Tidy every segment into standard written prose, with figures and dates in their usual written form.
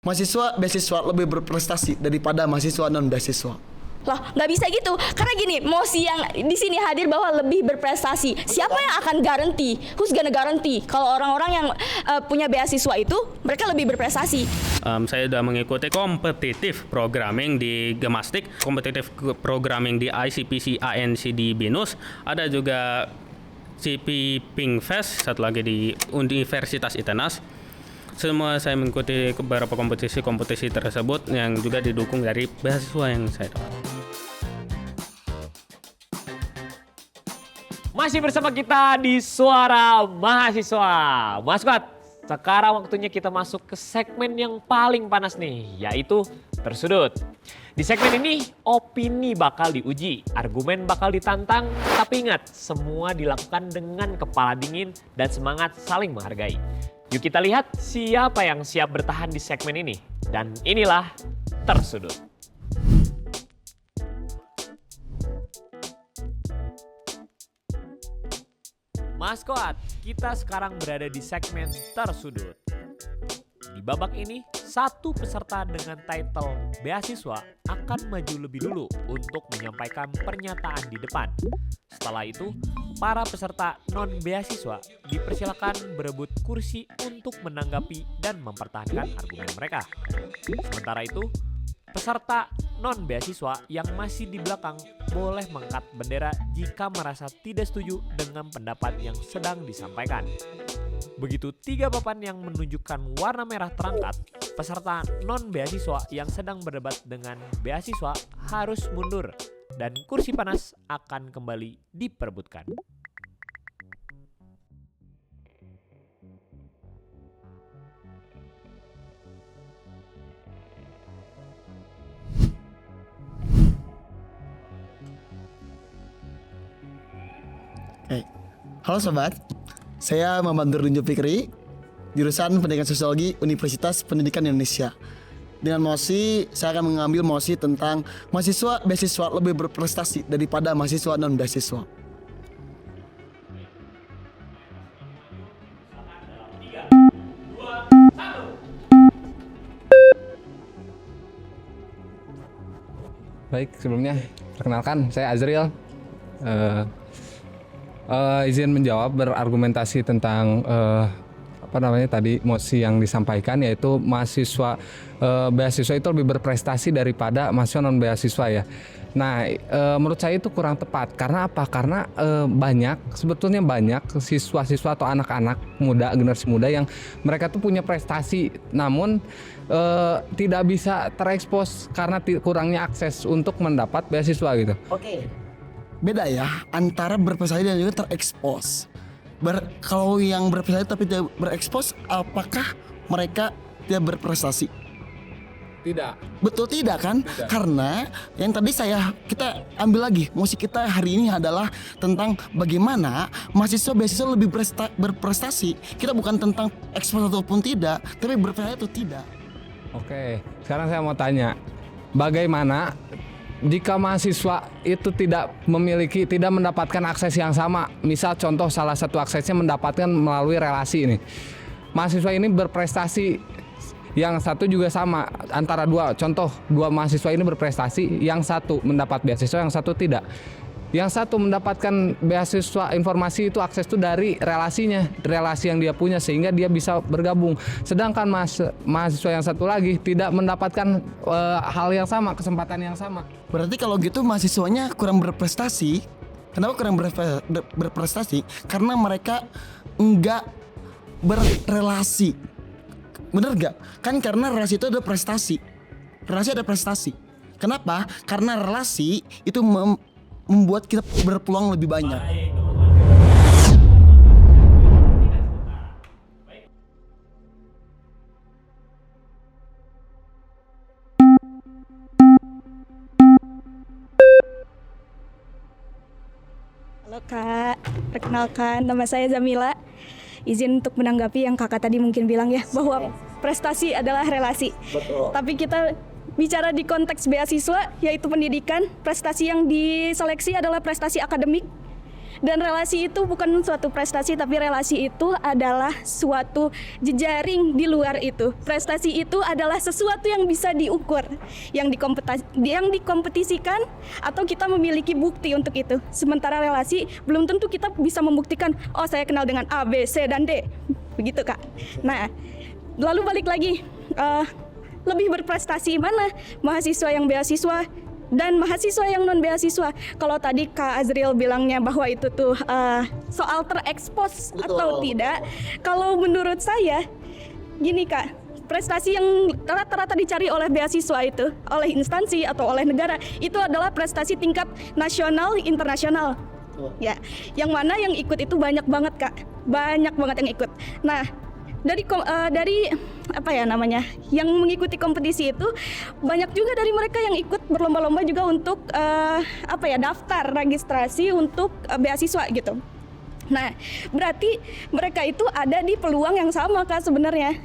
mahasiswa beasiswa lebih berprestasi daripada mahasiswa non beasiswa. Lah, nggak bisa gitu. Karena gini, Mosi yang di sini hadir bahwa lebih berprestasi. Siapa yang akan garanti? Who's gonna garanti? Kalau orang-orang yang punya beasiswa itu mereka lebih berprestasi. Saya sudah mengikuti kompetitif programming di Gemastik, kompetitif programming di ICPC ANC di BINUS, ada juga CP Pinkfest, satu lagi di Universitas ITENAS. Semua saya mengikuti beberapa kompetisi tersebut yang juga didukung dari beasiswa yang saya dapat. Masih bersama kita di Suara Mahasiswa. Maskot, sekarang waktunya kita masuk ke segmen yang paling panas nih, yaitu Tersudut. Di segmen ini, opini bakal diuji, argumen bakal ditantang, tapi ingat, semua dilakukan dengan kepala dingin dan semangat saling menghargai. Yuk kita lihat siapa yang siap bertahan di segmen ini. Dan inilah Tersudut. Maskot, kita sekarang berada di segmen Tersudut. Di babak ini, satu peserta dengan title beasiswa akan maju lebih dulu untuk menyampaikan pernyataan di depan. Setelah itu, para peserta non-beasiswa dipersilakan berebut kursi untuk menanggapi dan mempertahankan argumen mereka. Sementara itu, peserta non-beasiswa yang masih di belakang boleh mengangkat bendera jika merasa tidak setuju dengan pendapat yang sedang disampaikan. Begitu 3 papan yang menunjukkan warna merah terangkat, peserta non-beasiswa yang sedang berdebat dengan beasiswa harus mundur dan kursi panas akan kembali diperebutkan. Halo sobat, saya Muhammad Nurdin Fikri, jurusan Pendidikan Sosiologi Universitas Pendidikan Indonesia. Dengan mosi, saya akan mengambil mosi tentang mahasiswa beasiswa lebih berprestasi daripada mahasiswa non beasiswa. Baik, sebelumnya perkenalkan saya Azriel. Izin menjawab berargumentasi tentang tadi mosi yang disampaikan, yaitu mahasiswa beasiswa itu lebih berprestasi daripada mahasiswa non beasiswa ya. Nah, menurut saya itu kurang tepat. Karena apa? Karena sebetulnya banyak siswa-siswa atau anak-anak muda, generasi muda yang mereka tuh punya prestasi, namun tidak bisa terekspos karena kurangnya akses untuk mendapat beasiswa gitu. Oke. Beda ya antara berprestasi dan juga terekspos. Kalau yang berprestasi tapi tidak berekspos, apakah mereka tidak berprestasi? Tidak. Betul tidak kan? Tidak. Karena yang tadi kita ambil lagi, mosi kita hari ini adalah tentang bagaimana mahasiswa beasiswa lebih berprestasi. Kita bukan tentang ekspos ataupun tidak, tapi berprestasi atau tidak. Oke, sekarang saya mau tanya, bagaimana jika mahasiswa itu tidak mendapatkan akses yang sama? Misal contoh salah satu aksesnya mendapatkan melalui relasi ini. Mahasiswa ini berprestasi, yang satu juga sama, antara dua mahasiswa ini berprestasi, yang satu mendapat beasiswa, yang satu tidak. Yang satu mendapatkan beasiswa informasi itu akses itu dari relasi yang dia punya sehingga dia bisa bergabung. Sedangkan mahasiswa yang satu lagi tidak mendapatkan hal yang sama, kesempatan yang sama. Berarti kalau gitu mahasiswanya kurang berprestasi. Kenapa kurang berprestasi? Karena mereka enggak berrelasi. Bener gak? Kan karena relasi itu ada prestasi. Relasi ada prestasi. Kenapa? Karena relasi itu membuat kita berpeluang lebih banyak. Halo Kak, perkenalkan nama saya Zamila. Izin untuk menanggapi yang kakak tadi mungkin bilang ya, bahwa prestasi adalah relasi. Betul. Tapi kita bicara di konteks beasiswa, yaitu pendidikan, prestasi yang diseleksi adalah prestasi akademik. Dan relasi itu bukan suatu prestasi, tapi relasi itu adalah suatu jejaring di luar itu. Prestasi itu adalah sesuatu yang bisa diukur, yang dikompetisikan, atau kita memiliki bukti untuk itu. Sementara relasi belum tentu kita bisa membuktikan, oh saya kenal dengan A, B, C, dan D. Begitu Kak. Nah, lalu balik lagi, lebih berprestasi mana mahasiswa yang beasiswa dan mahasiswa yang non beasiswa. Kalau tadi Kak Azriel bilangnya bahwa itu tuh soal terekspos atau tidak, kalau menurut saya gini Kak, prestasi yang rata-rata dicari oleh beasiswa itu, oleh instansi atau oleh negara, itu adalah prestasi tingkat nasional, internasional. Ya, yang mana yang ikut itu banyak banget Kak, banyak banget yang ikut. Nah, dari apa ya namanya, yang mengikuti kompetisi itu banyak juga dari mereka yang ikut berlomba-lomba juga untuk daftar registrasi untuk beasiswa gitu. Nah, berarti mereka itu ada di peluang yang sama Kak sebenarnya.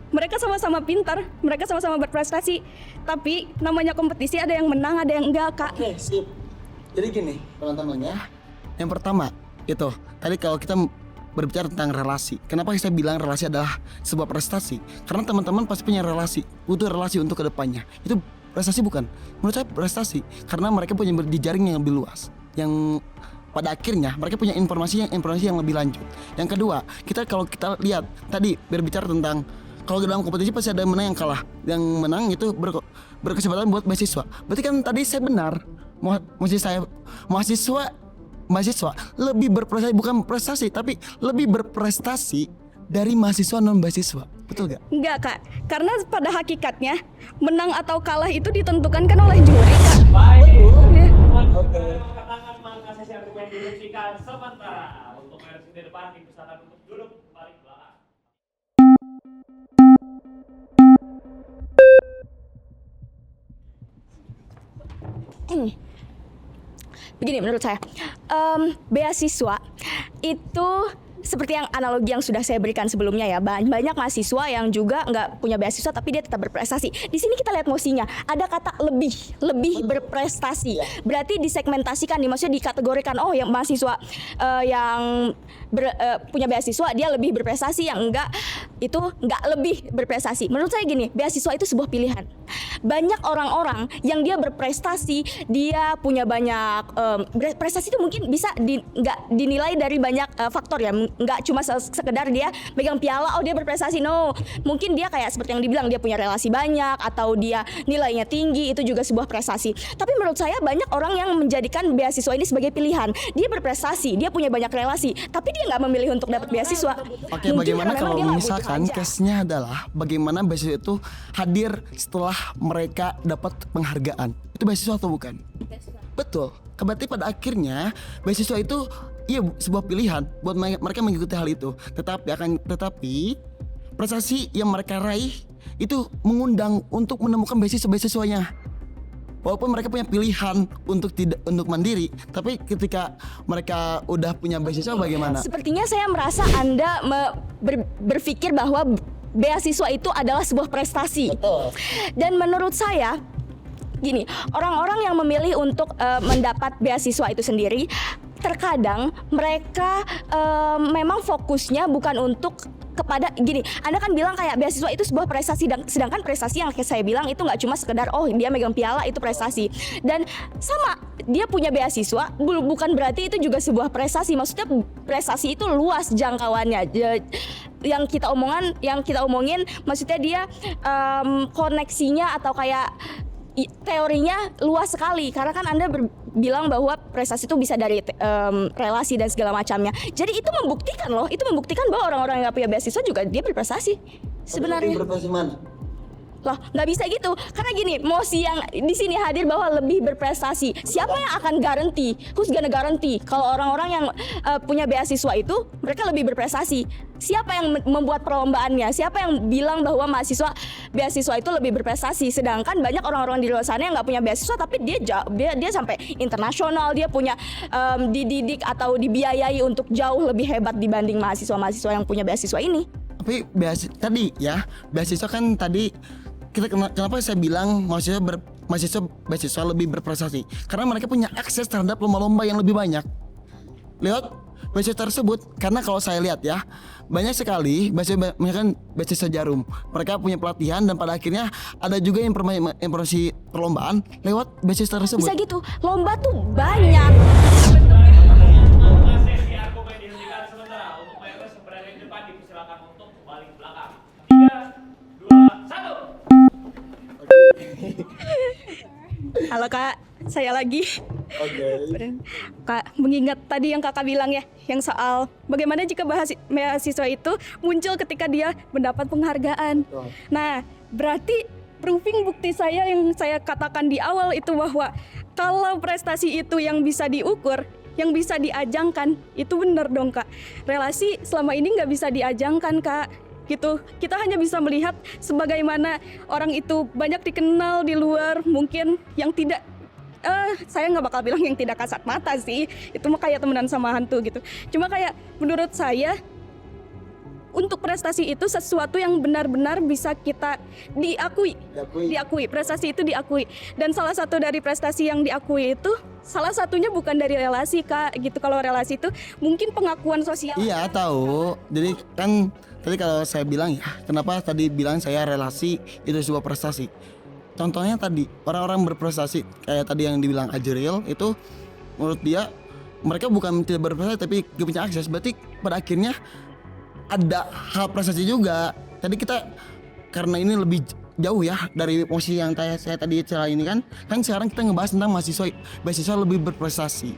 Mereka sama-sama pintar, mereka sama-sama berprestasi, tapi namanya kompetisi, ada yang menang, ada yang enggak Kak. Oke, sip. Jadi gini teman-teman ya, yang pertama itu tadi kalau kita berbicara tentang relasi. Kenapa saya bilang relasi adalah sebuah prestasi? Karena teman-teman pasti punya relasi, butuh relasi untuk kedepannya. Itu prestasi bukan? Menurut saya prestasi, karena mereka punya jejaring yang lebih luas, yang pada akhirnya mereka punya informasi yang lebih lanjut. Yang kedua, kalau kita lihat tadi berbicara tentang kalau dalam kompetisi pasti ada yang menang, yang kalah. Yang menang itu berkesempatan buat beasiswa. Berarti kan tadi saya benar. Mahasiswa lebih berprestasi, bukan prestasi tapi lebih berprestasi dari mahasiswa non beasiswa, betul gak? Enggak Kak, karena pada hakikatnya menang atau kalah itu ditentukan kan oleh juri Kak. Baik. Ya. Oke. Katakan maka sesi argumen dihentikan sementara untuk RSUD di depan dipersilakan untuk duduk kembali ke belakang. Begini menurut saya, beasiswa itu seperti yang analogi yang sudah saya berikan sebelumnya ya, banyak mahasiswa yang juga nggak punya beasiswa tapi dia tetap berprestasi. Di sini kita lihat mosinya, ada kata lebih berprestasi. Berarti disegmentasikan, maksudnya dikategorikan, oh yang mahasiswa yang punya beasiswa dia lebih berprestasi, yang enggak itu nggak lebih berprestasi. Menurut saya gini, beasiswa itu sebuah pilihan. Banyak orang-orang yang dia berprestasi, dia punya banyak prestasi itu mungkin bisa nggak dinilai dari banyak faktor ya, nggak cuma sekedar dia megang piala, oh dia berprestasi. No, mungkin dia kayak seperti yang dibilang, dia punya relasi banyak atau dia nilainya tinggi, itu juga sebuah prestasi. Tapi menurut saya banyak orang yang menjadikan beasiswa ini sebagai pilihan. Dia berprestasi, dia punya banyak relasi, tapi dia nggak memilih untuk dapat beasiswa. Oke, bagaimana kalau misalkan case-nya adalah bagaimana beasiswa itu hadir setelah mereka dapat penghargaan? Itu beasiswa atau bukan? Betul. Berarti pada akhirnya beasiswa itu sebuah pilihan buat mereka mengikuti hal itu. Tetapi prestasi yang mereka raih itu mengundang untuk menemukan beasiswanya. Walaupun mereka punya pilihan untuk mandiri, tapi ketika mereka udah punya beasiswa bagaimana? Sepertinya saya merasa Anda berpikir bahwa beasiswa itu adalah sebuah prestasi. Betul. Dan menurut saya gini, orang-orang yang memilih untuk mendapat beasiswa itu sendiri, terkadang mereka memang fokusnya bukan untuk kepada gini. Anda kan bilang kayak beasiswa itu sebuah prestasi, sedangkan prestasi yang saya bilang itu nggak cuma sekedar oh dia megang piala itu prestasi. Dan sama, dia punya beasiswa bukan berarti itu juga sebuah prestasi. Maksudnya prestasi itu luas jangkauannya. Yang kita omongin maksudnya dia koneksinya atau kayak teorinya luas sekali, karena kan Anda bilang bahwa prestasi itu bisa dari relasi dan segala macamnya. Jadi itu membuktikan bahwa orang-orang yang gak punya beasiswa juga dia berprestasi sebenarnya. Berprestasi mana? Loh, nggak bisa gitu. Karena gini, mosi yang di sini hadir bahwa lebih berprestasi. Siapa yang akan garanti? Who's gonna guarantee kalau orang-orang yang punya beasiswa itu mereka lebih berprestasi? Siapa yang membuat perlombaannya? Siapa yang bilang bahwa beasiswa itu lebih berprestasi? Sedangkan banyak orang-orang di luar sana yang nggak punya beasiswa tapi dia sampai internasional, dia punya dididik atau dibiayai untuk jauh lebih hebat dibanding mahasiswa-mahasiswa yang punya beasiswa ini. Tapi beasiswa kan tadi kenapa saya bilang mahasiswa beasiswa lebih berprestasi? Karena mereka punya akses terhadap lomba-lomba yang lebih banyak. lewat beasiswa tersebut. Karena kalau saya lihat ya, banyak sekali misalkan beasiswa Jarum, mereka punya pelatihan dan pada akhirnya ada juga informasi perlombaan lewat beasiswa tersebut. Bisa gitu, lomba tuh banyak. Sesi argumen dihentikan sementara. Untuk mayoritas yang berada di depan dipersilakan untuk kembali ke belakang. 3, 2, 1. Halo Kak, saya lagi. Kak, mengingat tadi yang Kakak bilang ya, yang soal bagaimana jika mahasiswa itu muncul ketika dia mendapat penghargaan. Nah, berarti proving bukti saya yang saya katakan di awal itu bahwa kalau prestasi itu yang bisa diukur, yang bisa diajangkan, itu benar dong Kak. Relasi selama ini nggak bisa diajangkan Kak. Gitu, kita hanya bisa melihat sebagaimana orang itu banyak dikenal di luar, mungkin yang tidak saya nggak bakal bilang yang tidak kasat mata sih, itu mah kayak temenan sama hantu gitu. Cuma kayak menurut saya untuk prestasi itu sesuatu yang benar-benar bisa kita diakui, prestasi itu diakui. Dan salah satu dari prestasi yang diakui itu salah satunya bukan dari relasi Kak, gitu. Kalau relasi itu mungkin pengakuan sosial. Iya tahu. Jadi kan tadi kalau saya bilang ya, kenapa tadi bilang saya relasi itu sebuah prestasi. Contohnya tadi orang-orang berprestasi kayak tadi yang dibilang Ajril itu, menurut dia mereka bukan tidak berprestasi tapi gak punya akses. Berarti pada akhirnya ada hal prestasi juga. Tadi kita karena ini lebih jauh ya dari posisi yang saya tadi celah ini kan sekarang kita ngebahas tentang mahasiswa lebih berprestasi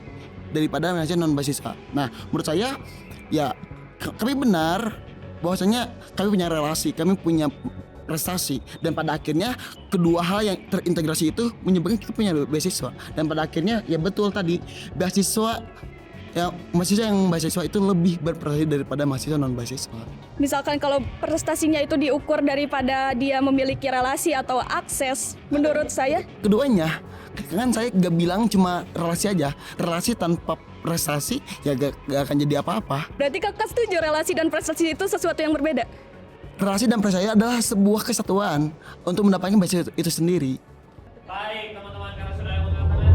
daripada mahasiswa non mahasiswa. Nah menurut saya ya kami benar bahwasanya kami punya relasi, kami punya prestasi, dan pada akhirnya kedua hal yang terintegrasi itu menyebabkan kita punya beasiswa. Dan pada akhirnya ya betul tadi beasiswa ya, mahasiswa yang beasiswa itu lebih berprestasi daripada mahasiswa non beasiswa. Misalkan kalau prestasinya itu diukur daripada dia memiliki relasi atau akses, menurut saya Keduanya kan saya gak bilang cuma relasi aja. Relasi tanpa prestasi ya gak akan jadi apa-apa. berarti Kakak setuju relasi dan prestasi itu sesuatu yang berbeda. Relasi dan prestasi adalah sebuah kesatuan untuk mendapatkan beasiswa itu sendiri. Baik teman-teman, karena sudah yang mengatakan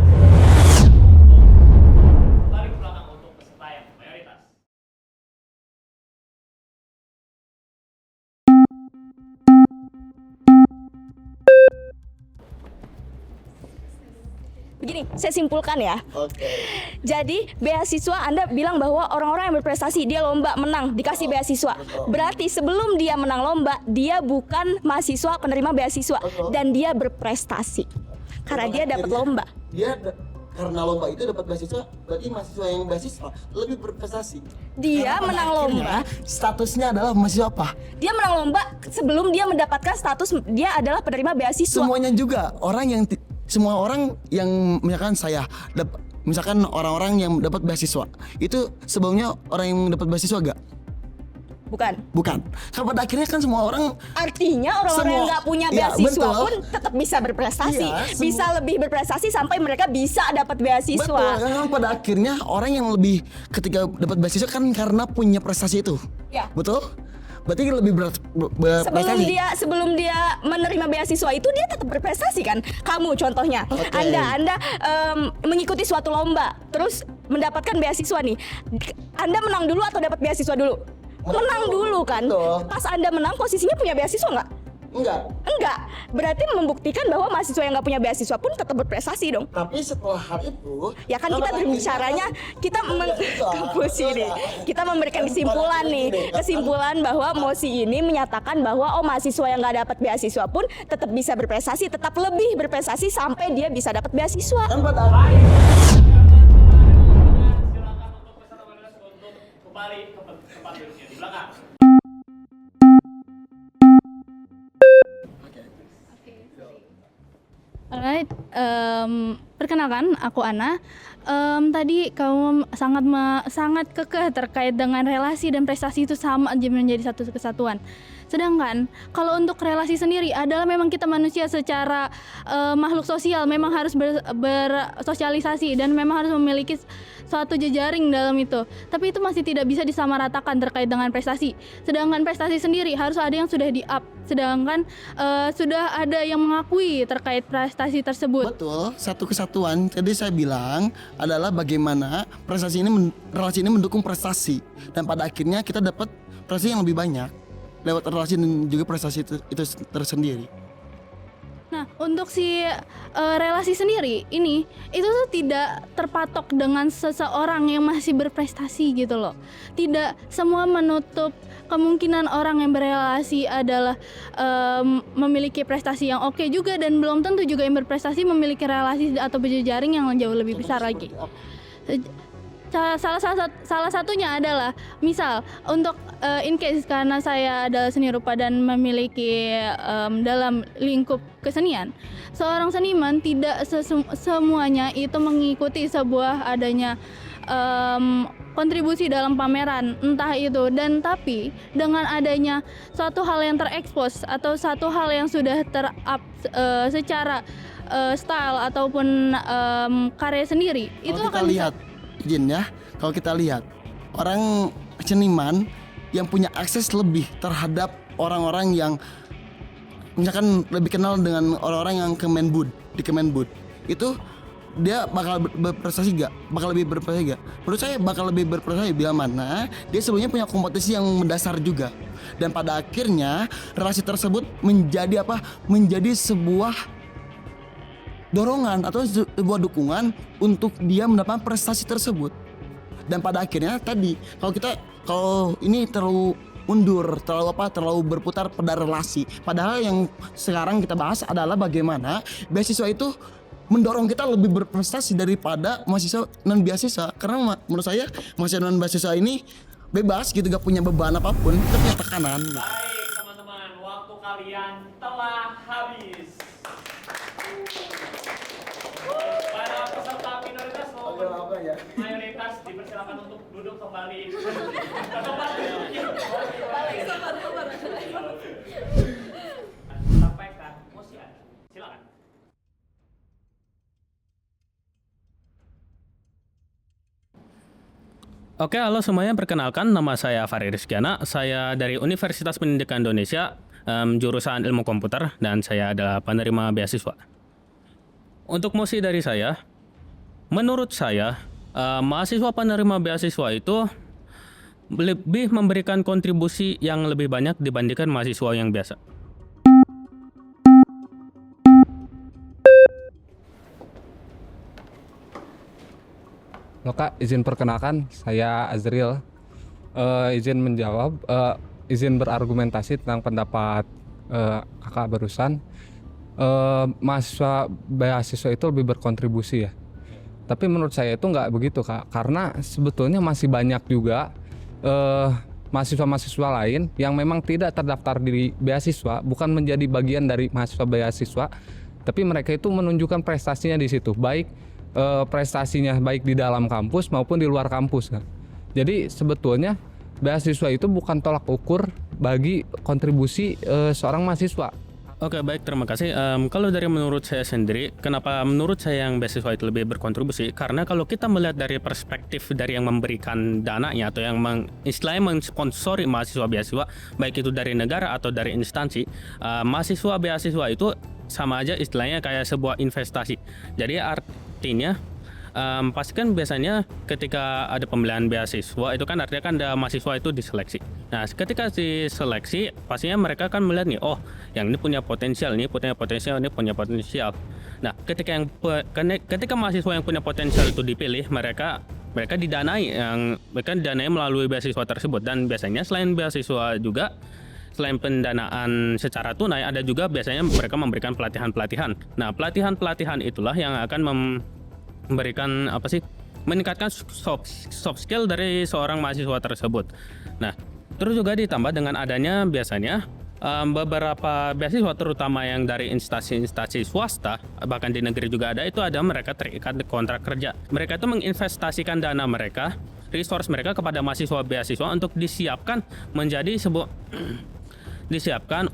kembali ke belakang untuk peserta yang mayoritas. Begini, saya simpulkan ya. Oke. Jadi beasiswa Anda bilang bahwa orang-orang yang berprestasi dia lomba menang dikasih beasiswa. Berarti sebelum dia menang lomba dia bukan mahasiswa penerima beasiswa dan dia berprestasi karena dia dapat lomba. Karena lomba itu dapat beasiswa, berarti mahasiswa yang beasiswa lebih berprestasi. Dia Karena menang pada akhirnya, lomba. statusnya adalah mahasiswa apa? Dia menang lomba sebelum dia mendapatkan status dia adalah penerima beasiswa. Semuanya juga semua orang yang misalkan misalkan orang-orang yang dapat beasiswa itu sebelumnya orang yang dapat beasiswa gak? Bukan. Kan pada akhirnya kan semua orang Artinya orang-orang yang nggak punya Iya, beasiswa betul. pun tetap bisa berprestasi, Iya, bisa lebih berprestasi sampai mereka bisa dapat beasiswa. betul kan pada akhirnya orang yang lebih ketika dapat beasiswa kan karena punya prestasi itu. Ya. Betul? Berarti lebih berprestasi. Sebelum dia menerima beasiswa itu dia tetap berprestasi kan. Kamu contohnya, Oke. Anda mengikuti suatu lomba, terus mendapatkan beasiswa nih. Anda menang dulu atau dapat beasiswa dulu? Menang dulu kan. Betul. Pas Anda menang posisinya punya beasiswa nggak? Enggak. Berarti membuktikan bahwa mahasiswa yang nggak punya beasiswa pun tetap berprestasi dong. Tapi setelah hal itu Ya kan kita berbicaranya kampus ini. Kita memberikan kesimpulan nih. Kesimpulan bahwa Mosi ini menyatakan bahwa mahasiswa yang nggak dapat beasiswa pun tetap bisa berprestasi, tetap lebih berprestasi sampai dia bisa dapat beasiswa. kan pada akhirnya Silakan untuk peserta mayoritas untuk kembali ke tempat duduknya di belakang. Alright, perkenalkan aku Ana. Tadi kamu sangat kekeh terkait dengan relasi dan prestasi itu sama aja menjadi satu kesatuan. Sedangkan kalau untuk relasi sendiri adalah memang kita manusia secara makhluk sosial memang harus bersosialisasi dan memang harus memiliki suatu jejaring dalam itu. Tapi itu masih tidak bisa disamaratakan terkait dengan prestasi. Sedangkan prestasi sendiri harus ada yang sudah di-up. Sedangkan sudah ada yang mengakui terkait prestasi tersebut. betul satu kesatuan kesatuan. Jadi saya bilang adalah bagaimana relasi ini mendukung prestasi, dan pada akhirnya kita dapat prestasi yang lebih banyak lewat relasi dan juga prestasi itu tersendiri. Nah, untuk si relasi sendiri ini itu tuh tidak terpatok dengan seseorang yang masih berprestasi gitu loh. Tidak semua menutup kemungkinan orang yang berrelasi adalah memiliki prestasi yang oke juga, dan belum tentu juga yang berprestasi memiliki relasi atau berjejaring yang jauh lebih besar lagi. Salah satunya adalah misal untuk in case karena saya adalah seni rupa dan memiliki dalam lingkup kesenian, seorang seniman tidak semuanya itu mengikuti sebuah adanya kontribusi dalam pameran entah itu, dan tapi dengan adanya suatu hal yang terekspos atau satu hal yang sudah ter-up secara style ataupun karya sendiri, itu akan lihat Jin ya, kalau kita lihat orang seniman yang punya akses lebih terhadap orang-orang yang misalkan lebih kenal dengan orang-orang yang di Kemenbud, itu dia bakal berprestasi gak? Bakal lebih berprestasi gak? Menurut saya bakal lebih berprestasi bila mana dia sebelumnya punya kompetisi yang mendasar juga, dan pada akhirnya relasi tersebut menjadi apa? Menjadi sebuah dorongan atau sebuah dukungan untuk dia mendapatkan prestasi tersebut. Dan pada akhirnya tadi kalau ini terlalu mundur, terlalu berputar pada relasi. Padahal yang sekarang kita bahas adalah bagaimana beasiswa itu mendorong kita lebih berprestasi daripada mahasiswa non beasiswa. Karena menurut saya mahasiswa non beasiswa ini bebas gitu, gak punya beban apapun, kita punya tekanan. Baik teman-teman, waktu kalian telah habis. Para peserta minoritas mayoritas dipersilakan untuk duduk kembali ke tempat duduknya. Sampaikan mosi Anda. Silakan. Oke, halo semuanya, perkenalkan nama saya Farid Rizkyana. Saya dari Universitas Pendidikan Indonesia, jurusan Ilmu Komputer, dan saya adalah penerima beasiswa. Untuk mosi dari saya, menurut saya mahasiswa penerima beasiswa itu lebih memberikan kontribusi yang lebih banyak dibandingkan mahasiswa yang biasa. Loh Kak, izin perkenalkan, saya Azril. Izin menjawab, izin berargumentasi tentang pendapat kakak barusan. Mahasiswa beasiswa itu lebih berkontribusi ya. Tapi menurut saya itu nggak begitu Kak, karena sebetulnya masih banyak juga mahasiswa-mahasiswa lain yang memang tidak terdaftar di beasiswa, bukan menjadi bagian dari mahasiswa beasiswa, tapi mereka itu menunjukkan prestasinya di situ, baik prestasinya baik di dalam kampus maupun di luar kampus kan. Jadi sebetulnya beasiswa itu bukan tolak ukur bagi kontribusi seorang mahasiswa. Oke, baik, terima kasih. Kalau dari menurut saya sendiri, kenapa menurut saya yang beasiswa itu lebih berkontribusi? Karena kalau kita melihat dari perspektif dari yang memberikan dananya atau yang istilahnya mensponsori mahasiswa beasiswa, baik itu dari negara atau dari instansi, mahasiswa beasiswa itu sama aja istilahnya kayak sebuah investasi. Jadi artinya pasti kan biasanya ketika ada pemilihan beasiswa itu kan artinya kan ada mahasiswa itu diseleksi. Nah, ketika diseleksi pastinya mereka kan melihat nih, oh yang ini punya potensial, ini punya potensial, ini punya potensial. Nah, ketika mahasiswa yang punya potensial itu dipilih, mereka didanai melalui beasiswa tersebut. Dan biasanya selain beasiswa juga, selain pendanaan secara tunai, ada juga biasanya mereka memberikan pelatihan-pelatihan. Nah, pelatihan-pelatihan itulah yang akan memberikan meningkatkan soft skill dari seorang mahasiswa tersebut. Nah, terus juga ditambah dengan adanya biasanya beberapa beasiswa terutama yang dari instansi swasta, bahkan di negeri juga ada, itu ada mereka terikat kontrak kerja. Mereka itu menginvestasikan dana mereka, resource mereka kepada mahasiswa beasiswa untuk disiapkan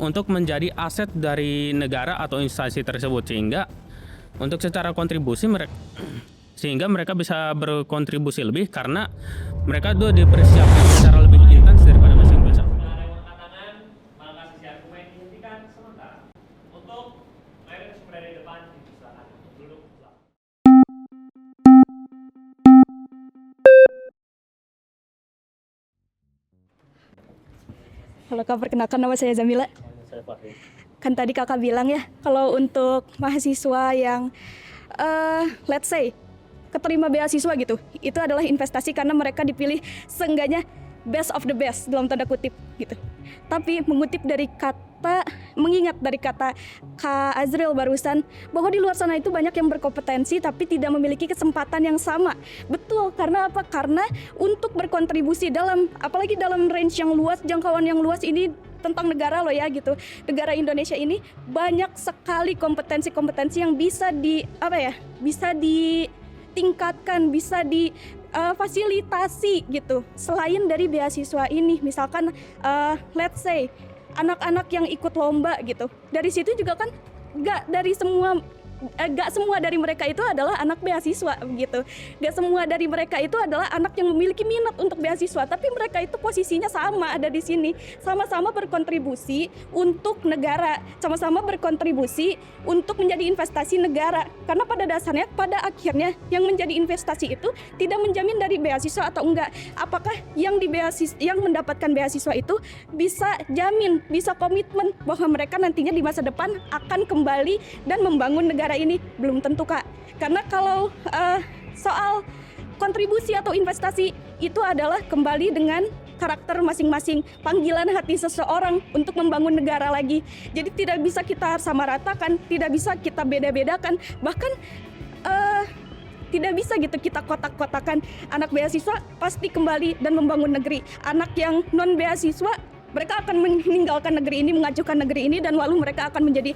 untuk menjadi aset dari negara atau instansi tersebut, sehingga untuk secara kontribusi mereka bisa berkontribusi lebih karena mereka tuh dipersiapkan secara lebih intens daripada yang biasa. Halo Kak, perkenalkan nama saya Zamila. Kan tadi Kakak bilang ya, kalau untuk mahasiswa yang let's say keterima beasiswa gitu, itu adalah investasi karena mereka dipilih seenggaknya best of the best dalam tanda kutip gitu. Tapi mengingat dari kata Kak Azril barusan bahwa di luar sana itu banyak yang berkompetensi tapi tidak memiliki kesempatan yang sama. Betul, karena apa? Karena untuk berkontribusi apalagi dalam range yang luas, jangkauan yang luas ini tentang negara loh ya gitu. Negara Indonesia ini banyak sekali kompetensi-kompetensi yang bisa ditingkatkan, bisa difasilitasi gitu. Selain dari beasiswa ini, misalkan let's say anak-anak yang ikut lomba gitu. Dari situ juga kan gak semua dari mereka itu adalah anak beasiswa gitu. Gak semua dari mereka itu adalah anak yang memiliki minat untuk beasiswa, tapi mereka itu posisinya sama ada di sini, sama-sama berkontribusi untuk negara, sama-sama berkontribusi untuk menjadi investasi negara. Karena pada dasarnya, pada akhirnya yang menjadi investasi itu tidak menjamin dari beasiswa atau enggak. Apakah yang mendapatkan beasiswa itu bisa komitmen bahwa mereka nantinya di masa depan akan kembali dan membangun negara ini? Belum tentu Kak, karena kalau soal kontribusi atau investasi itu adalah kembali dengan karakter masing-masing, panggilan hati seseorang untuk membangun negara lagi. Jadi tidak bisa kita samaratakan, tidak bisa kita beda-bedakan, bahkan tidak bisa gitu kita kotak-kotakan. Anak beasiswa pasti kembali dan membangun negeri. Anak yang non beasiswa, mereka akan meninggalkan negeri ini, mengajukan negeri ini, dan lalu mereka akan menjadi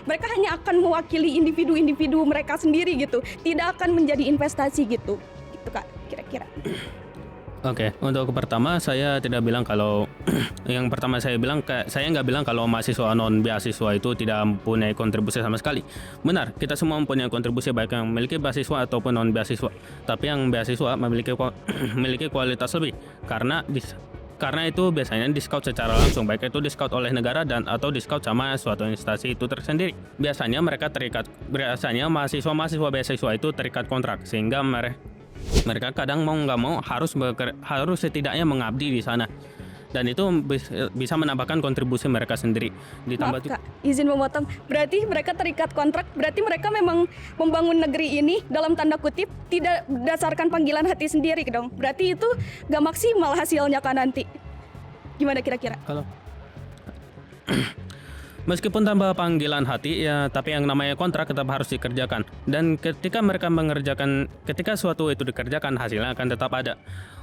mereka hanya akan mewakili individu-individu mereka sendiri gitu, tidak akan menjadi investasi gitu Kak, kira-kira. Oke, untuk pertama saya tidak bilang kalau yang pertama saya nggak bilang kalau mahasiswa non beasiswa itu tidak mempunyai kontribusi sama sekali. Benar, kita semua mempunyai kontribusi baik yang memiliki beasiswa ataupun non beasiswa. Tapi yang beasiswa memiliki kualitas lebih karena itu biasanya di-scout secara langsung, baik itu di-scout oleh negara atau di-scout sama suatu instansi itu tersendiri. Biasanya mahasiswa beasiswa itu terikat kontrak, sehingga mereka kadang mau nggak mau harus setidaknya mengabdi di sana. Dan itu bisa menambahkan kontribusi mereka sendiri. Maaf Kak, izin memotong. Berarti mereka terikat kontrak, berarti mereka memang membangun negeri ini dalam tanda kutip tidak berdasarkan panggilan hati sendiri dong. Berarti itu gak maksimal hasilnya kan nanti. Gimana kira-kira? Kalau meskipun tanpa panggilan hati ya, tapi yang namanya kontrak tetap harus dikerjakan. Dan ketika suatu itu dikerjakan, hasilnya akan tetap ada.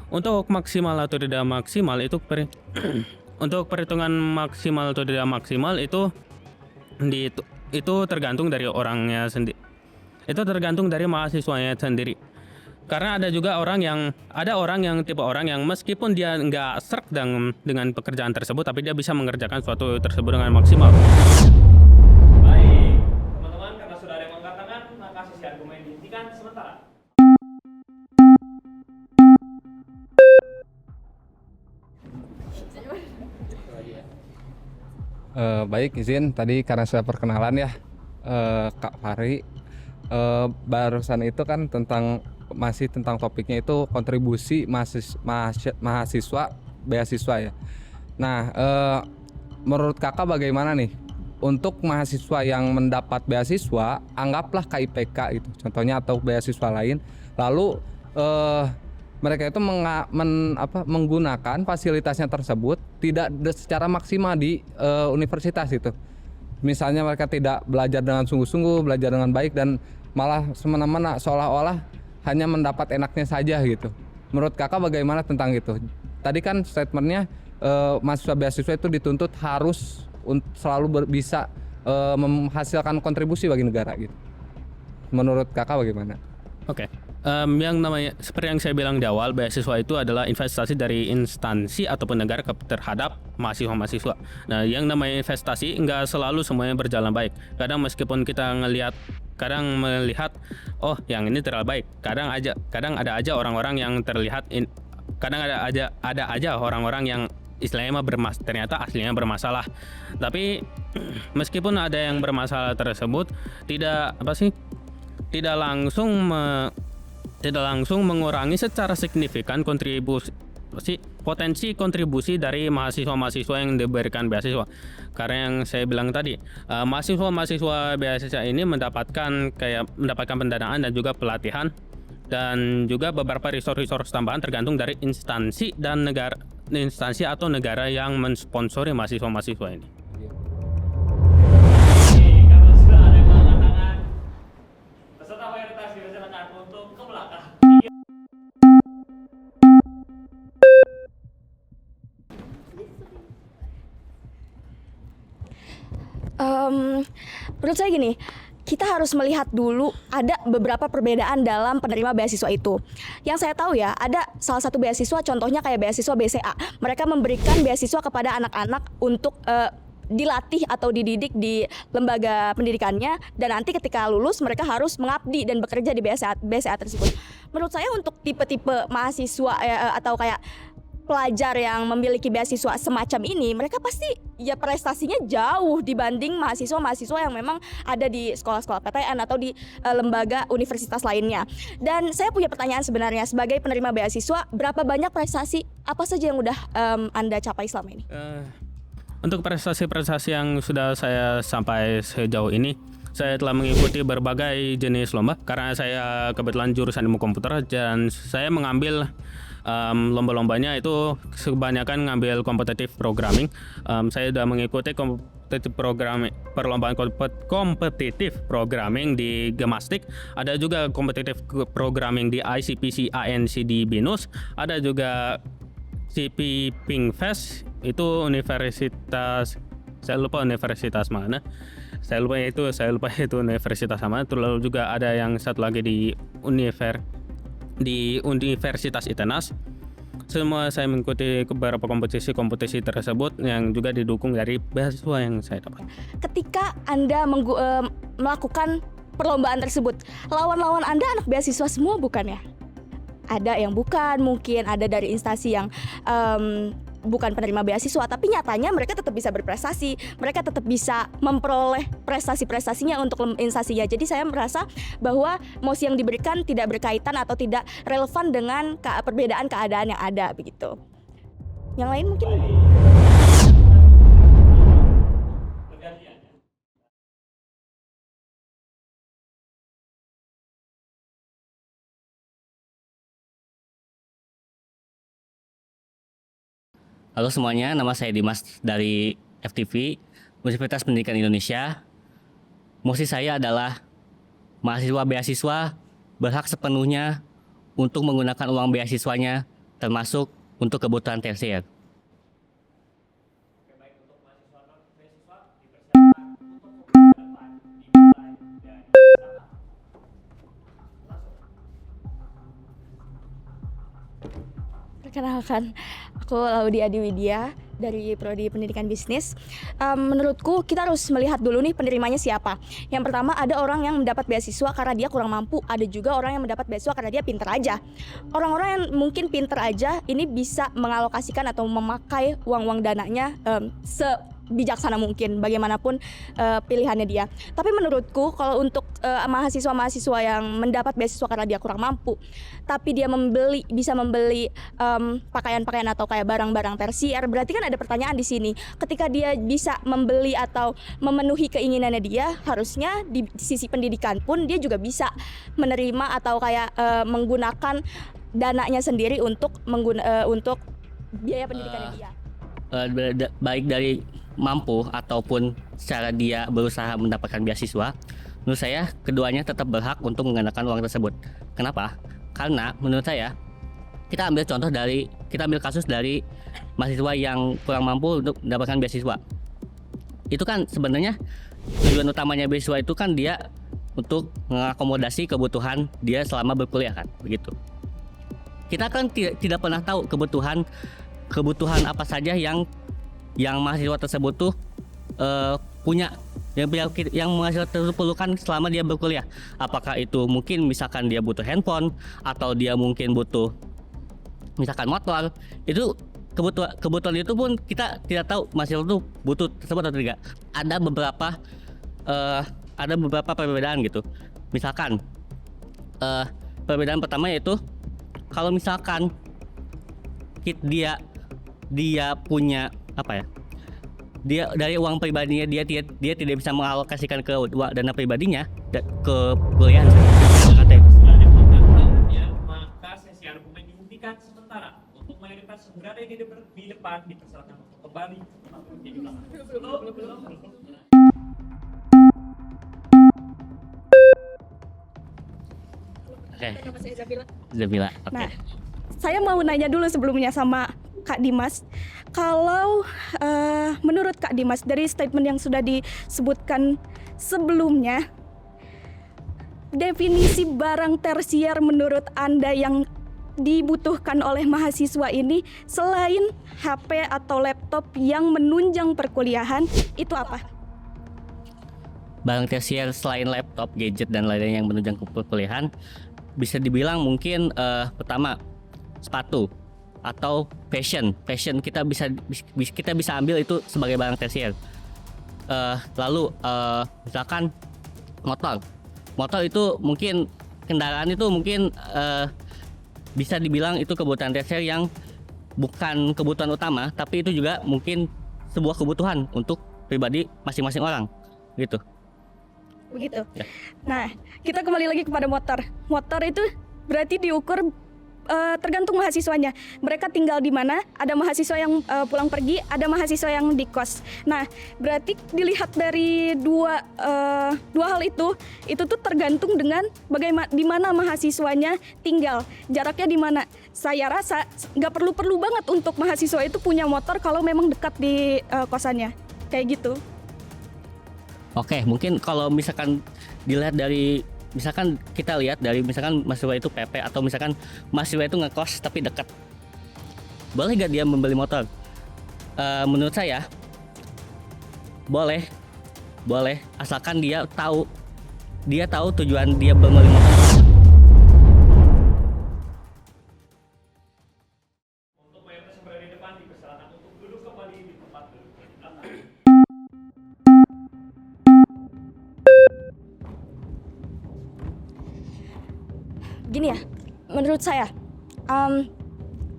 Untuk maksimal atau tidak maksimal itu untuk perhitungan maksimal atau tidak maksimal itu tergantung dari orangnya sendiri. Itu tergantung dari mahasiswanya sendiri. Karena ada tipe orang yang meskipun dia nggak srek dengan pekerjaan tersebut, tapi dia bisa mengerjakan suatu tersebut dengan maksimal. Baik, teman-teman, karena sudah ada yang mengatakan, maka sesi argumen dihentikan sementara. Baik, izin tadi karena sudah perkenalan ya, Kak Fahri, barusan itu kan masih tentang topiknya itu kontribusi mahasiswa beasiswa ya. Nah, menurut Kakak bagaimana nih untuk mahasiswa yang mendapat beasiswa, anggaplah KIPK itu contohnya atau beasiswa lain, lalu mereka itu menggunakan fasilitasnya tersebut tidak secara maksimal di universitas itu. Misalnya mereka tidak belajar dengan sungguh-sungguh, belajar dengan baik, dan malah semena-mena seolah-olah hanya mendapat enaknya saja gitu. Menurut Kakak bagaimana tentang itu? Tadi kan statementnya mahasiswa beasiswa itu dituntut harus selalu bisa menghasilkan kontribusi bagi negara gitu. Menurut Kakak bagaimana? Oke. Yang namanya seperti yang saya bilang di awal, beasiswa itu adalah investasi dari instansi ataupun negara terhadap mahasiswa-mahasiswa. Nah, yang namanya investasi nggak selalu semuanya berjalan baik. Kadang meskipun kita melihat oh yang ini terlalu baik, kadang ada aja orang-orang yang terlihat kadang ada aja orang-orang yang istilahnya ternyata aslinya bermasalah. Tapi meskipun ada yang bermasalah tersebut tidak langsung mengurangi secara signifikan kontribusi potensi kontribusi dari mahasiswa-mahasiswa yang diberikan beasiswa. Karena yang saya bilang tadi, mahasiswa-mahasiswa beasiswa ini mendapatkan pendanaan dan juga pelatihan dan juga beberapa resource tambahan tergantung dari instansi atau negara yang mensponsori mahasiswa-mahasiswa ini. Karena sudah ada angkat tangan, peserta mayoritas dipersilakan untuk ke belakang. Menurut saya gini, kita harus melihat dulu ada beberapa perbedaan dalam penerima beasiswa itu. Yang saya tahu ya, ada salah satu beasiswa contohnya kayak beasiswa BCA. Mereka memberikan beasiswa kepada anak-anak untuk dilatih atau dididik di lembaga pendidikannya, dan nanti ketika lulus mereka harus mengabdi dan bekerja di BCA tersebut. Menurut saya untuk tipe-tipe mahasiswa atau kayak pelajar yang memiliki beasiswa semacam ini, mereka pasti ya prestasinya jauh dibanding mahasiswa-mahasiswa yang memang ada di sekolah-sekolah PTN atau di lembaga universitas lainnya. Dan saya punya pertanyaan sebenarnya, sebagai penerima beasiswa, berapa banyak prestasi apa saja yang udah Anda capai selama ini? Untuk prestasi-prestasi yang sudah saya sampai sejauh ini, saya telah mengikuti berbagai jenis lomba karena saya kebetulan jurusan ilmu komputer dan saya mengambil lomba-lombanya itu kebanyakan ngambil kompetitif programming. Saya sudah mengikuti perlombaan kompetitif programming di Gemastik. Ada juga kompetitif programming di ICPC ANC di Binus. Ada juga CP Pinkfest, itu universitas, saya lupa universitas mana. Saya lupa itu universitas sama. Lalu juga ada yang satu lagi di Universitas ITENAS. Semua saya mengikuti beberapa kompetisi tersebut yang juga didukung dari beasiswa yang saya dapat. Ketika Anda melakukan perlombaan tersebut, lawan-lawan Anda anak beasiswa semua bukan ya? Ada yang bukan, mungkin ada dari instansi yang bukan penerima beasiswa, tapi nyatanya mereka tetap bisa berprestasi, mereka tetap bisa memperoleh prestasi-prestasinya untuk instansinya. Jadi saya merasa bahwa mosi yang diberikan tidak berkaitan atau tidak relevan dengan perbedaan keadaan yang ada begitu. Yang lain mungkin. Halo semuanya, nama saya Dimas dari FTV, Universitas Pendidikan Indonesia. Mosi saya adalah mahasiswa beasiswa berhak sepenuhnya untuk menggunakan uang beasiswanya, termasuk untuk kebutuhan tersier. Perkenalkan, aku Laudia Adiwidya dari Prodi Pendidikan Bisnis. Menurutku kita harus melihat dulu nih penerimanya siapa. Yang pertama, ada orang yang mendapat beasiswa karena dia kurang mampu. Ada juga orang yang mendapat beasiswa karena dia pinter aja. Orang-orang yang mungkin pinter aja ini bisa mengalokasikan atau memakai uang-uang dananya bijaksana mungkin bagaimanapun pilihannya dia. Tapi menurutku kalau untuk mahasiswa-mahasiswa yang mendapat beasiswa karena dia kurang mampu, tapi dia bisa membeli pakaian-pakaian atau kayak barang-barang tersier, berarti kan ada pertanyaan di sini. Ketika dia bisa membeli atau memenuhi keinginannya dia, harusnya di sisi pendidikan pun dia juga bisa menerima atau kayak menggunakan dananya sendiri untuk biaya pendidikannya dia. Baik dari mampu ataupun secara dia berusaha mendapatkan beasiswa, menurut saya keduanya tetap berhak untuk menggunakan uang tersebut. Kenapa? Karena menurut saya kita ambil kasus dari mahasiswa yang kurang mampu untuk mendapatkan beasiswa. Itu kan sebenarnya tujuan utamanya beasiswa itu kan dia untuk mengakomodasi kebutuhan dia selama berkuliah kan, begitu. Kita kan tidak pernah tahu kebutuhan apa saja yang mahasiswa tersebut tuh punya, yang mahasiswa tersebut perlukan selama dia berkuliah. Apakah itu mungkin misalkan dia butuh handphone, atau dia mungkin butuh misalkan motor. Itu kebutuhan itu pun kita tidak tahu mahasiswa itu butuh tersebut atau tidak. Ada beberapa perbedaan gitu. Misalkan perbedaan pertama yaitu kalau misalkan dia punya apa ya? Dia dari uang pribadinya dia tidak bisa mengalokasikan ke dana pribadinya ke kuliah. Maka sesi argumen dihentikan sementara. Untuk mayoritas yang berada di depan dipersilakan untuk kembali di belakang. Oke. Nama saya Zabila. Zabila. Oke. Nah, saya mau nanya dulu sebelumnya sama Kak Dimas. Kalau menurut Kak Dimas dari statement yang sudah disebutkan sebelumnya, definisi barang tersier menurut Anda yang dibutuhkan oleh mahasiswa ini selain HP atau laptop yang menunjang perkuliahan itu apa? Barang tersier selain laptop, gadget dan lainnya yang menunjang perkuliahan bisa dibilang mungkin pertama sepatu atau fashion kita bisa ambil itu sebagai barang tersier. Lalu misalkan motor itu mungkin kendaraan itu mungkin bisa dibilang itu kebutuhan tersier yang bukan kebutuhan utama, tapi itu juga mungkin sebuah kebutuhan untuk pribadi masing-masing orang gitu. Begitu. Ya. Nah, kita kembali lagi kepada motor. Motor itu berarti diukur tergantung mahasiswanya. Mereka tinggal di mana? Ada mahasiswa yang pulang pergi, ada mahasiswa yang di kos. Nah, berarti dilihat dari dua hal itu tuh tergantung dengan bagaimana di mana mahasiswanya tinggal, jaraknya di mana. Saya rasa nggak perlu banget untuk mahasiswa itu punya motor kalau memang dekat di kosannya, kayak gitu. Oke, mungkin kalau misalkan dilihat dari misalkan kita lihat dari misalkan mahasiswa itu PP atau misalkan mahasiswa itu ngekos tapi dekat, boleh gak dia membeli motor? Menurut saya boleh asalkan dia tahu tujuan dia membeli motor. Untuk mayoritas yang berada di depan dipersilakan untuk duduk kembali di tempat duduk di belakang. Gini ya, menurut saya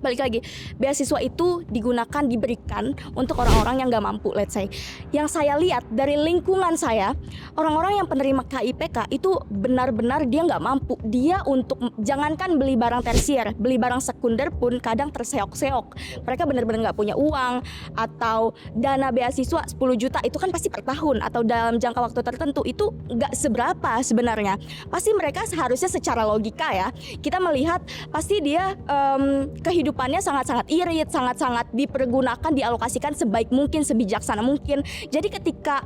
balik lagi, beasiswa itu diberikan untuk orang-orang yang nggak mampu, let's say. Yang saya lihat dari lingkungan saya, orang-orang yang penerima KIPK itu benar-benar dia nggak mampu. Dia untuk jangankan beli barang tersier, beli barang sekunder pun kadang terseok-seok. Mereka benar-benar nggak punya uang, atau dana beasiswa 10 juta itu kan pasti per tahun atau dalam jangka waktu tertentu itu nggak seberapa sebenarnya. Pasti mereka seharusnya secara logika ya, kita melihat pasti dia kehidupannya sangat-sangat irit, sangat-sangat dipergunakan, dialokasikan sebaik mungkin, sebijaksana mungkin. Jadi ketika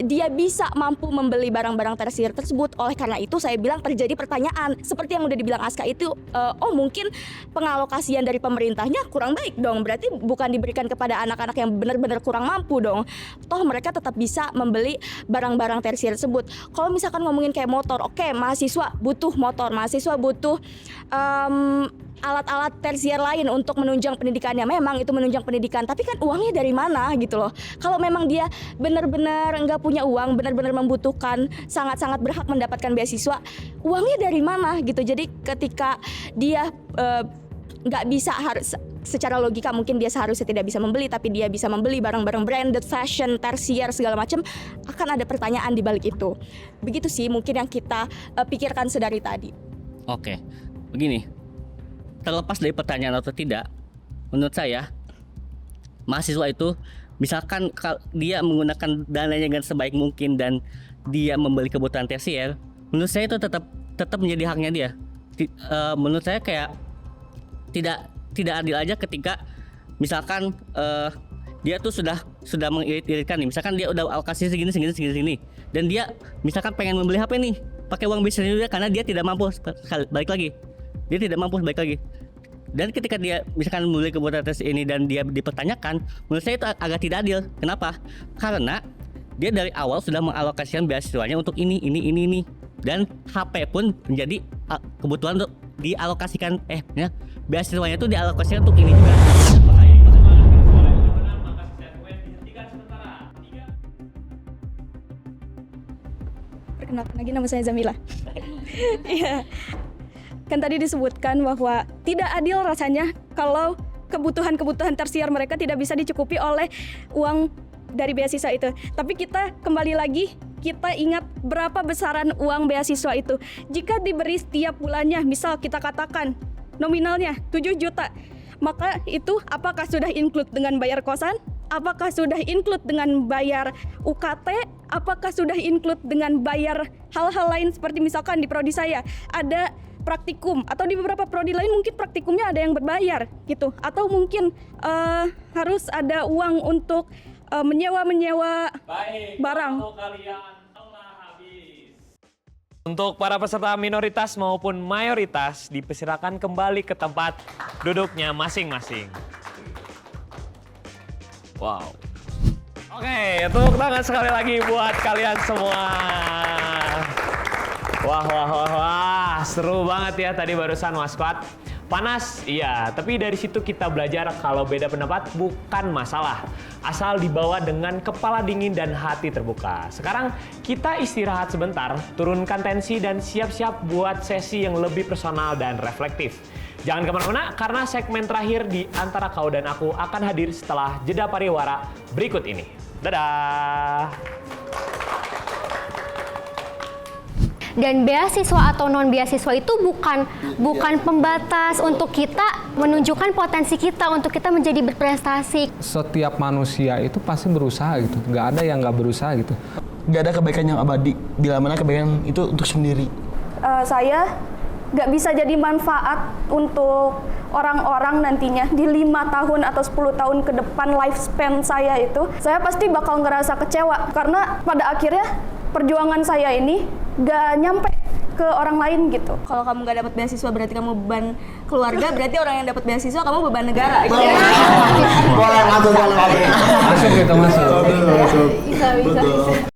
dia bisa mampu membeli barang-barang tersier tersebut, oleh karena itu saya bilang terjadi pertanyaan seperti yang udah dibilang Aska itu, oh mungkin pengalokasian dari pemerintahnya kurang baik dong, berarti bukan diberikan kepada anak-anak yang benar-benar kurang mampu dong. Toh mereka tetap bisa membeli barang-barang tersier tersebut. Kalau misalkan ngomongin kayak motor, oke, mahasiswa butuh motor, mahasiswa butuh alat-alat tersier lain untuk menunjang pendidikannya. Memang itu menunjang pendidikan, tapi kan uangnya dari mana gitu loh. Kalau memang dia benar-benar nggak punya uang, benar-benar membutuhkan, sangat-sangat berhak mendapatkan beasiswa, uangnya dari mana gitu. Jadi ketika dia nggak bisa, harus secara logika mungkin dia seharusnya tidak bisa membeli, tapi dia bisa membeli barang-barang branded, fashion, tersier segala macam, akan ada pertanyaan di balik itu. Begitu sih mungkin yang kita pikirkan sedari tadi. Oke, begini. Terlepas dari pertanyaan atau tidak, menurut saya mahasiswa itu misalkan dia menggunakan dananya dengan sebaik mungkin dan dia membeli kebutuhan tersier, menurut saya itu tetap menjadi haknya dia. Menurut saya kayak tidak adil aja ketika misalkan dia tuh sudah mengirit-iritkan nih, misalkan dia udah alokasi segini dan dia misalkan pengen membeli HP nih pakai uang bisnisnya dia karena dia tidak mampu balik lagi. Dan ketika dia misalkan membeli kebutuhan tes ini dan dia dipertanyakan, menurut saya itu agak tidak adil. Kenapa? Karena dia dari awal sudah mengalokasikan beasiswanya untuk ini. Dan HP pun menjadi kebutuhan untuk dialokasikan, beasiswanya itu dialokasikan untuk ini juga. Perkenalkan lagi, nama saya Zamila. Iya. Kan tadi disebutkan bahwa tidak adil rasanya kalau kebutuhan-kebutuhan tersier mereka tidak bisa dicukupi oleh uang dari beasiswa itu. Tapi kita kembali lagi, kita ingat berapa besaran uang beasiswa itu. Jika diberi setiap bulannya, misal kita katakan nominalnya 7 juta, maka itu apakah sudah include dengan bayar kosan? Apakah sudah include dengan bayar UKT? Apakah sudah include dengan bayar hal-hal lain seperti misalkan di prodi saya ada praktikum, atau di beberapa prodi lain mungkin praktikumnya ada yang berbayar gitu, atau mungkin harus ada uang untuk menyewa barang. Untuk para peserta minoritas maupun mayoritas dipersilakan kembali ke tempat duduknya masing-masing. Wow. Oke, tepuk tangan sekali lagi buat kalian semua. Wah, seru banget ya tadi barusan maskot. Panas, iya, tapi dari situ kita belajar kalau beda pendapat bukan masalah. Asal dibawa dengan kepala dingin dan hati terbuka. Sekarang kita istirahat sebentar, turunkan tensi dan siap-siap buat sesi yang lebih personal dan reflektif. Jangan kemana-mana karena segmen terakhir di antara kau dan aku akan hadir setelah jeda pariwara berikut ini. Dadah! Dan beasiswa atau non beasiswa itu bukan pembatas untuk kita menunjukkan potensi kita untuk kita menjadi berprestasi. Setiap manusia itu pasti berusaha gitu, nggak ada yang nggak berusaha gitu. Nggak ada kebaikan yang abadi, bila mana kebaikan itu untuk sendiri. Saya nggak bisa jadi manfaat untuk orang-orang nantinya di 5 tahun atau 10 tahun ke depan lifespan saya itu, saya pasti bakal ngerasa kecewa karena pada akhirnya perjuangan saya ini gak nyampe ke orang lain gitu. Kalau kamu gak dapat beasiswa berarti kamu beban keluarga, berarti orang yang dapat beasiswa kamu beban negara. Boleh masuk. Masuk gitu, masuk. Bisa.